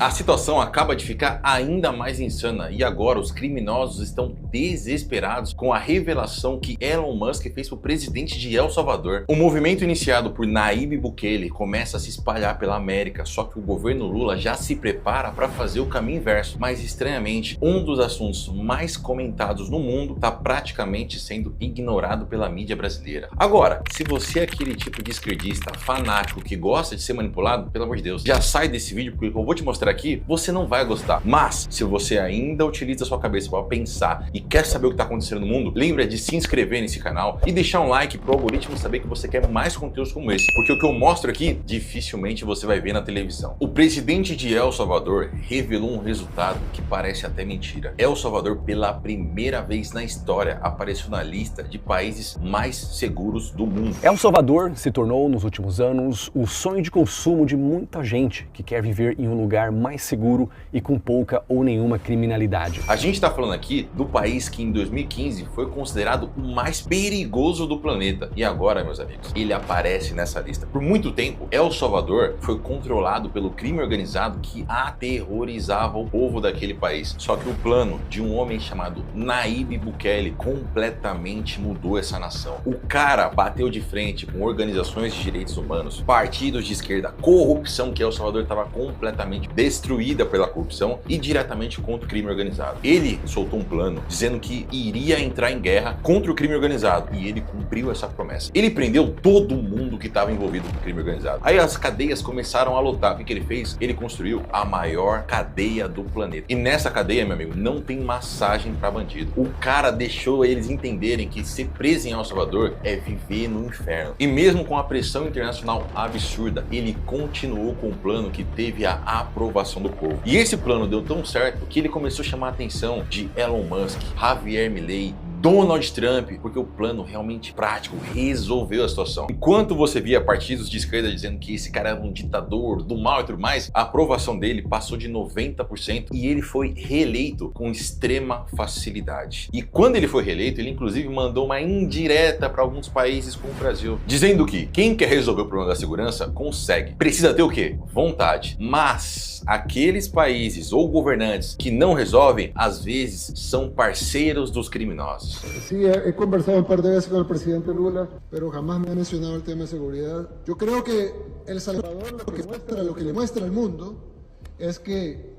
A situação acaba de ficar ainda mais insana e agora os criminosos estão desesperados com a revelação que Elon Musk fez para o presidente de El Salvador. O movimento iniciado por Nayib Bukele começa a se espalhar pela América, só que o governo Lula já se prepara para fazer o caminho inverso. Mas estranhamente, um dos assuntos mais comentados no mundo está praticamente sendo ignorado pela mídia brasileira. Agora, se você é aquele tipo de esquerdista fanático que gosta de ser manipulado, pelo amor de Deus, já sai desse vídeo porque eu vou te mostrar aqui, você não vai gostar. Mas, se você ainda utiliza a sua cabeça para pensar e quer saber o que está acontecendo no mundo, lembra de se inscrever nesse canal e deixar um like para o algoritmo saber que você quer mais conteúdos como esse. Porque o que eu mostro aqui, dificilmente você vai ver na televisão. O presidente de El Salvador revelou um resultado que parece até mentira. El Salvador, pela primeira vez na história, apareceu na lista de países mais seguros do mundo. El Salvador se tornou, nos últimos anos, o sonho de consumo de muita gente que quer viver em um lugar mais seguro e com pouca ou nenhuma criminalidade. A gente está falando aqui do país que em 2015 foi considerado o mais perigoso do planeta. E agora, meus amigos, ele aparece nessa lista. Por muito tempo, El Salvador foi controlado pelo crime organizado que aterrorizava o povo daquele país. Só que o plano de um homem chamado Nayib Bukele completamente mudou essa nação. O cara bateu de frente com organizações de direitos humanos, partidos de esquerda, corrupção, que El Salvador estava completamente destruída pela corrupção, e diretamente contra o crime organizado. Ele soltou um plano dizendo que iria entrar em guerra contra o crime organizado e ele cumpriu essa promessa. Ele prendeu todo mundo que estava envolvido com o crime organizado. Aí as cadeias começaram a lotar. O que ele fez? Ele construiu a maior cadeia do planeta. E nessa cadeia, meu amigo, não tem massagem para bandido. O cara deixou eles entenderem que ser preso em El Salvador é viver no inferno. E mesmo com a pressão internacional absurda, ele continuou com o plano que teve a aprovação do povo. E esse plano deu tão certo que ele começou a chamar a atenção de Elon Musk, Javier Milei, Donald Trump, porque o plano realmente prático resolveu a situação. Enquanto você via partidos de esquerda dizendo que esse cara era um ditador do mal e tudo mais, a aprovação dele passou de 90% e ele foi reeleito com extrema facilidade. E quando ele foi reeleito, ele inclusive mandou uma indireta para alguns países como o Brasil, dizendo que quem quer resolver o problema da segurança consegue. Precisa ter o quê? Vontade. Mas aqueles países ou governantes que não resolvem, às vezes são parceiros dos criminosos. Sí, he conversado un par de veces con el presidente Lula, pero jamás me ha mencionado el tema de seguridad. Yo creo que El Salvador lo que le muestra al mundo es que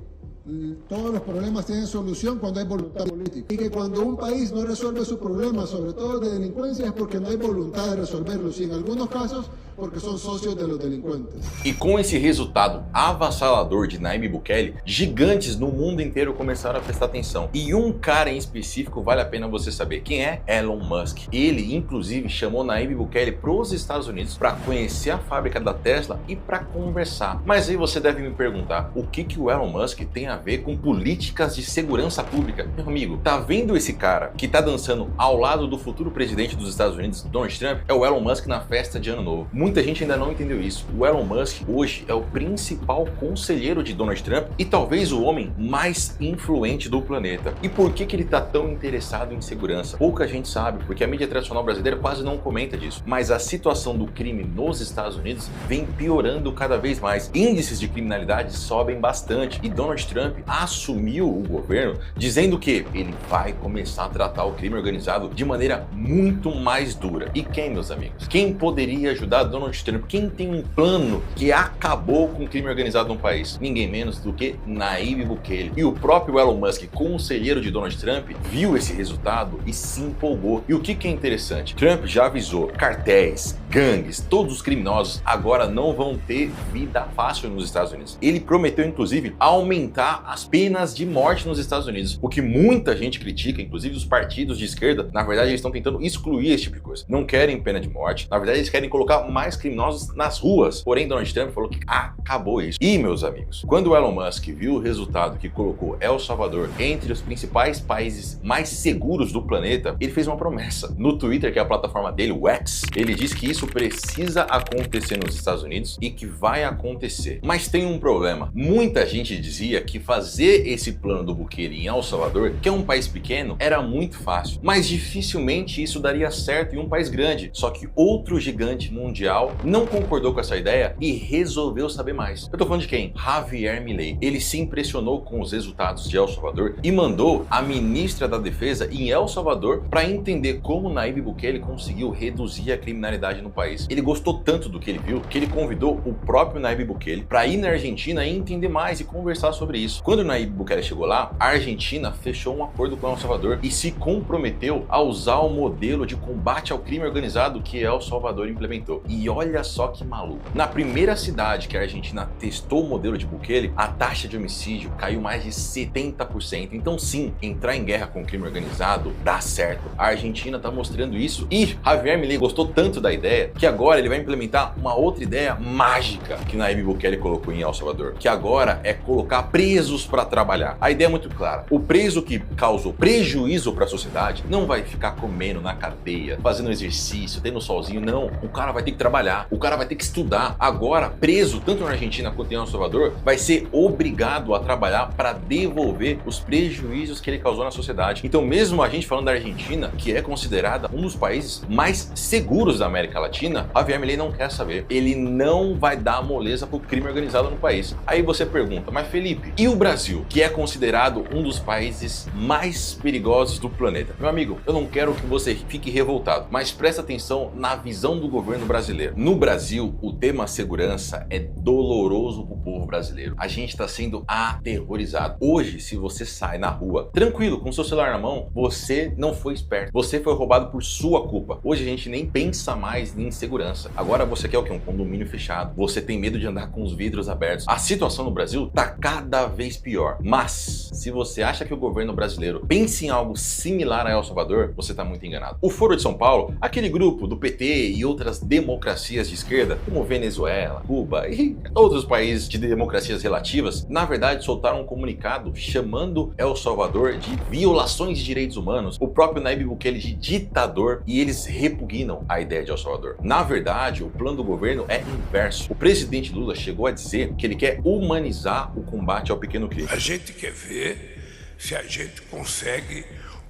todos los problemas tienen solución cuando hay voluntad política. Y que cuando un país no resuelve sus problemas, sobre todo de delincuencia, es porque no hay voluntad de resolverlos. Y en algunos casos, porque son socios de los delincuentes. E com esse resultado avassalador de Nayib Bukele, gigantes no mundo inteiro começaram a prestar atenção. E um cara em específico vale a pena você saber. Quem é? Elon Musk. Ele, inclusive, chamou Nayib Bukele para os Estados Unidos para conhecer a fábrica da Tesla e para conversar. Mas aí você deve me perguntar, o que o Elon Musk tem a ver com políticas de segurança pública? Meu amigo, tá vendo esse cara que tá dançando ao lado do futuro presidente dos Estados Unidos, Donald Trump? É o Elon Musk na festa de Ano Novo. Muita gente ainda não entendeu isso. O Elon Musk hoje é o principal conselheiro de Donald Trump e talvez o homem mais influente do planeta. E por que ele tá tão interessado em segurança? Pouca gente sabe, porque a mídia tradicional brasileira quase não comenta disso. Mas a situação do crime nos Estados Unidos vem piorando cada vez mais. Índices de criminalidade sobem bastante e Donald Trump assumiu o governo dizendo que ele vai começar a tratar o crime organizado de maneira muito mais dura. E quem, meus amigos? Quem poderia ajudar Donald Trump? Quem tem um plano que acabou com o crime organizado no país? Ninguém menos do que Nayib Bukele. E o próprio Elon Musk, conselheiro de Donald Trump, viu esse resultado e se empolgou. E o que é interessante? Trump já avisou, cartéis, gangues, todos os criminosos agora não vão ter vida fácil nos Estados Unidos. Ele prometeu, inclusive, aumentar as penas de morte nos Estados Unidos, o que muita gente critica, inclusive os partidos de esquerda. Na verdade, eles estão tentando excluir esse tipo de coisa. Não querem pena de morte, na verdade eles querem colocar mais criminosos nas ruas. Porém, Donald Trump falou que acabou isso. E, meus amigos, quando o Elon Musk viu o resultado que colocou El Salvador entre os principais países mais seguros do planeta, ele fez uma promessa. No Twitter, que é a plataforma dele, o X, ele disse que isso isso precisa acontecer nos Estados Unidos e que vai acontecer. Mas tem um problema. Muita gente dizia que fazer esse plano do Bukele em El Salvador, que é um país pequeno, era muito fácil. Mas dificilmente isso daria certo em um país grande. Só que outro gigante mundial não concordou com essa ideia e resolveu saber mais. Eu tô falando de quem? Javier Milei. Ele se impressionou com os resultados de El Salvador e mandou a ministra da Defesa em El Salvador para entender como Nayib Bukele conseguiu reduzir a criminalidade no país. Ele gostou tanto do que ele viu que ele convidou o próprio Nayib Bukele para ir na Argentina e entender mais e conversar sobre isso. Quando o Nayib Bukele chegou lá, a Argentina fechou um acordo com El Salvador e se comprometeu a usar o modelo de combate ao crime organizado que El Salvador implementou. E olha só que maluco. Na primeira cidade que a Argentina testou o modelo de Bukele, a taxa de homicídio caiu mais de 70%. Então sim, entrar em guerra com o crime organizado dá certo. A Argentina está mostrando isso e Javier Milei gostou tanto da ideia que agora ele vai implementar uma outra ideia mágica que Nayib Bukele colocou em El Salvador, que agora é colocar presos para trabalhar. A ideia é muito clara. O preso que causou prejuízo para a sociedade não vai ficar comendo na cadeia, fazendo exercício, tendo solzinho, não. O cara vai ter que trabalhar, o cara vai ter que estudar. Agora, preso, tanto na Argentina quanto em El Salvador, vai ser obrigado a trabalhar para devolver os prejuízos que ele causou na sociedade. Então, mesmo a gente falando da Argentina, que é considerada um dos países mais seguros da América Latina, Javier Milei não quer saber. Ele não vai dar moleza pro crime organizado no país. Aí você pergunta, mas Felipe, e o Brasil, que é considerado um dos países mais perigosos do planeta? Meu amigo, eu não quero que você fique revoltado, mas presta atenção na visão do governo brasileiro. No Brasil, o tema segurança é doloroso pro povo brasileiro. A gente está sendo aterrorizado. Hoje, se você sai na rua, tranquilo, com seu celular na mão, você não foi esperto. Você foi roubado por sua culpa. Hoje a gente nem pensa mais em segurança. Agora você quer o quê? Um condomínio fechado. Você tem medo de andar com os vidros abertos. A situação no Brasil tá cada vez pior. Mas, se você acha que o governo brasileiro pensa em algo similar a El Salvador, você tá muito enganado. O Foro de São Paulo, aquele grupo do PT e outras democracias de esquerda, como Venezuela, Cuba e outros países de democracias relativas, na verdade soltaram um comunicado chamando El Salvador de violações de direitos humanos, o próprio Nayib Bukele de ditador, e eles repugnam a ideia de El Salvador. Na verdade, o plano do governo é inverso. O presidente Lula chegou a dizer que ele quer humanizar o combate ao pequeno crime. A gente quer ver se a gente consegue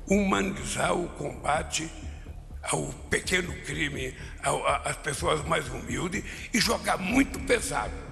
humanizar o combate ao pequeno crime, às pessoas mais humildes, e jogar muito pesado.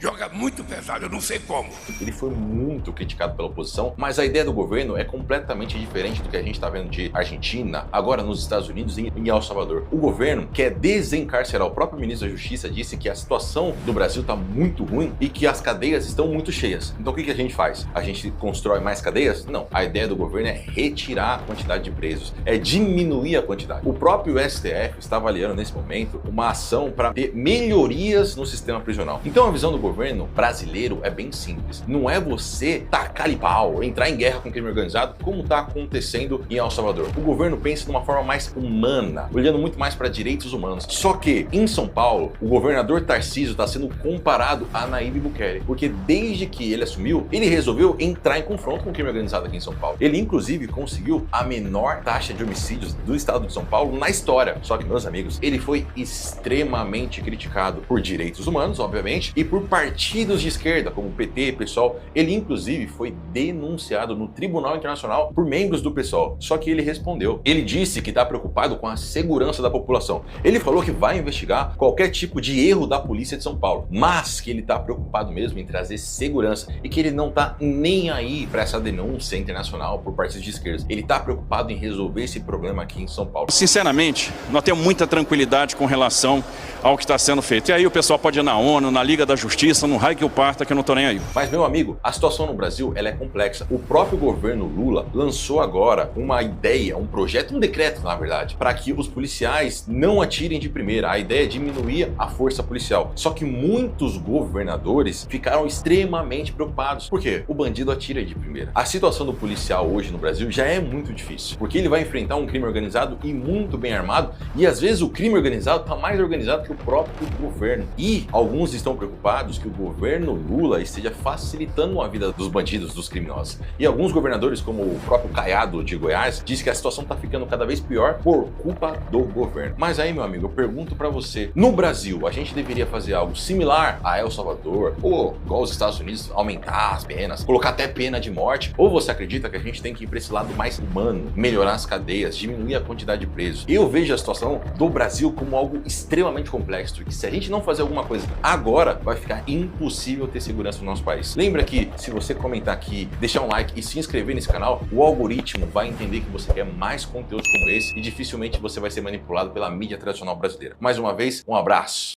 Joga muito pesado, eu não sei como. Ele foi muito criticado pela oposição, mas a ideia do governo é completamente diferente do que a gente está vendo de Argentina, agora nos Estados Unidos e em El Salvador. O governo quer desencarcerar. O próprio ministro da Justiça disse que a situação do Brasil está muito ruim e que as cadeias estão muito cheias. Então o que a gente faz? A gente constrói mais cadeias? Não. A ideia do governo é retirar a quantidade de presos, é diminuir a quantidade. O próprio STF está avaliando nesse momento uma ação para ter melhorias no sistema prisional. Então a visão do governo brasileiro é bem simples. Não é você tacar-lhe pau, entrar em guerra com o crime organizado, como está acontecendo em El Salvador. O governo pensa de uma forma mais humana, olhando muito mais para direitos humanos. Só que, em São Paulo, o governador Tarcísio está sendo comparado a Nayib Bukele, porque desde que ele assumiu, ele resolveu entrar em confronto com o crime organizado aqui em São Paulo. Ele, inclusive, conseguiu a menor taxa de homicídios do estado de São Paulo na história. Só que, meus amigos, ele foi extremamente criticado por direitos humanos, obviamente, e por partidos de esquerda, como o PT, PSOL. Ele, inclusive, foi denunciado no Tribunal Internacional por membros do PSOL. Só que ele respondeu. Ele disse que está preocupado com a segurança da população. Ele falou que vai investigar qualquer tipo de erro da polícia de São Paulo, mas que ele está preocupado mesmo em trazer segurança e que ele não está nem aí para essa denúncia internacional por partidos de esquerda. Ele está preocupado em resolver esse problema aqui em São Paulo. Sinceramente, nós temos muita tranquilidade com relação ao que está sendo feito. E aí o pessoal pode ir na ONU, na Liga da Justiça, no raio que eu parta, que eu não tô nem aí. Mas, meu amigo, a situação no Brasil ela é complexa. O próprio governo Lula lançou agora uma ideia, um projeto, um decreto, na verdade, para que os policiais não atirem de primeira. A ideia é diminuir a força policial. Só que muitos governadores ficaram extremamente preocupados. Por quê? O bandido atira de primeira. A situação do policial hoje no Brasil já é muito difícil, porque ele vai enfrentar um crime organizado e muito bem armado, e às vezes o crime organizado tá mais organizado que o próprio governo. E alguns estão preocupados que o governo Lula esteja facilitando a vida dos bandidos, dos criminosos. E alguns governadores, como o próprio Caiado de Goiás, diz que a situação está ficando cada vez pior por culpa do governo. Mas aí, meu amigo, eu pergunto para você, no Brasil, a gente deveria fazer algo similar a El Salvador, ou igual os Estados Unidos, aumentar as penas, colocar até pena de morte? Ou você acredita que a gente tem que ir para esse lado mais humano, melhorar as cadeias, diminuir a quantidade de presos? Eu vejo a situação do Brasil como algo extremamente complexo, e que se a gente não fazer alguma coisa agora, vai ficar impossível ter segurança no nosso país. Lembra que se você comentar aqui, deixar um like e se inscrever nesse canal, o algoritmo vai entender que você quer mais conteúdos como esse e dificilmente você vai ser manipulado pela mídia tradicional brasileira. Mais uma vez, um abraço!